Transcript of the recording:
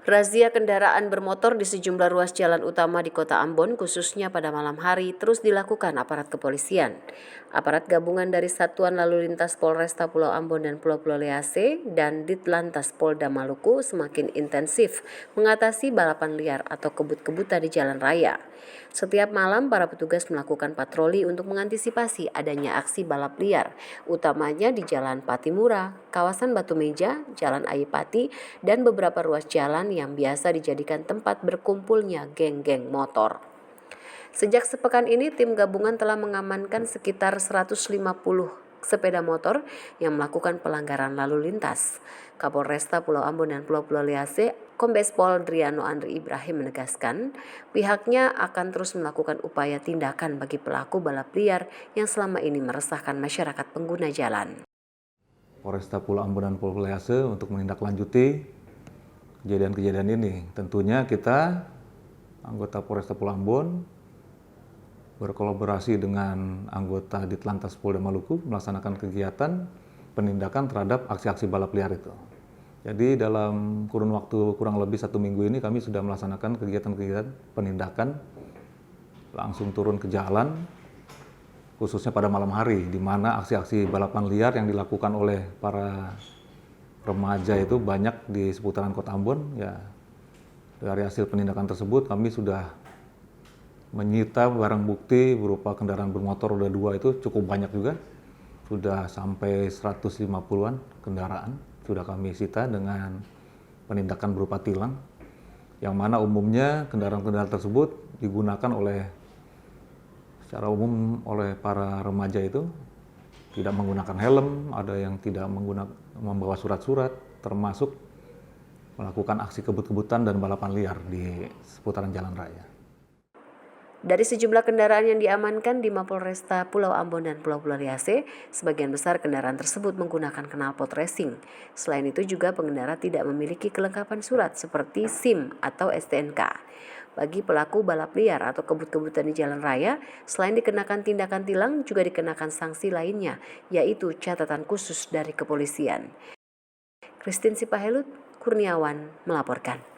Razia kendaraan bermotor di sejumlah ruas jalan utama di Kota Ambon, khususnya pada malam hari, terus dilakukan aparat kepolisian. Aparat gabungan dari Satuan Lalu Lintas Polresta Pulau Ambon dan Pulau-Pulau Lease dan Ditlantas Polda Maluku semakin intensif mengatasi balapan liar atau kebut-kebutan di jalan raya. Setiap malam, para petugas melakukan patroli untuk mengantisipasi adanya aksi balap liar, utamanya di Jalan Patimura, kawasan Batu Meja, Jalan Ayipati, dan beberapa ruas jalan yang biasa dijadikan tempat berkumpulnya geng-geng motor. Sejak sepekan ini, tim gabungan telah mengamankan sekitar 150 sepeda motor yang melakukan pelanggaran lalu lintas. Kapolresta Pulau Ambon dan Pulau-Pulau Lease, Kombes Pol Driano Andri Ibrahim menegaskan, pihaknya akan terus melakukan upaya tindakan bagi pelaku balap liar yang selama ini meresahkan masyarakat pengguna jalan. Polresta Pulau Ambon dan Pulau Lease untuk menindaklanjuti kejadian-kejadian ini. Tentunya kita, anggota Polresta Pulau Ambon, berkolaborasi dengan anggota Ditlantas Polda Maluku melaksanakan kegiatan penindakan terhadap aksi-aksi balap liar itu. Jadi dalam kurun waktu kurang lebih 1 minggu ini kami sudah melaksanakan kegiatan-kegiatan penindakan, langsung turun ke jalan, khususnya pada malam hari, di mana aksi-aksi balapan liar yang dilakukan oleh para remaja itu banyak di seputaran Kota Ambon. Ya, dari hasil penindakan tersebut kami sudah menyita barang bukti berupa kendaraan bermotor roda 2 itu cukup banyak juga. Sudah sampai 150-an kendaraan sudah kami sita dengan penindakan berupa tilang. Yang mana umumnya kendaraan-kendaraan tersebut digunakan secara umum oleh para remaja itu tidak menggunakan helm, ada yang tidak membawa surat-surat, termasuk melakukan aksi kebut-kebutan dan balapan liar di seputaran jalan raya. Dari sejumlah kendaraan yang diamankan di Mapolresta Pulau Ambon dan Pulau-Pulau Lease, sebagian besar kendaraan tersebut menggunakan knalpot racing. Selain itu juga pengendara tidak memiliki kelengkapan surat seperti SIM atau STNK. Bagi pelaku balap liar atau kebut-kebutan di jalan raya, selain dikenakan tindakan tilang, juga dikenakan sanksi lainnya, yaitu catatan khusus dari kepolisian. Christine Sipahelut, Kurniawan melaporkan.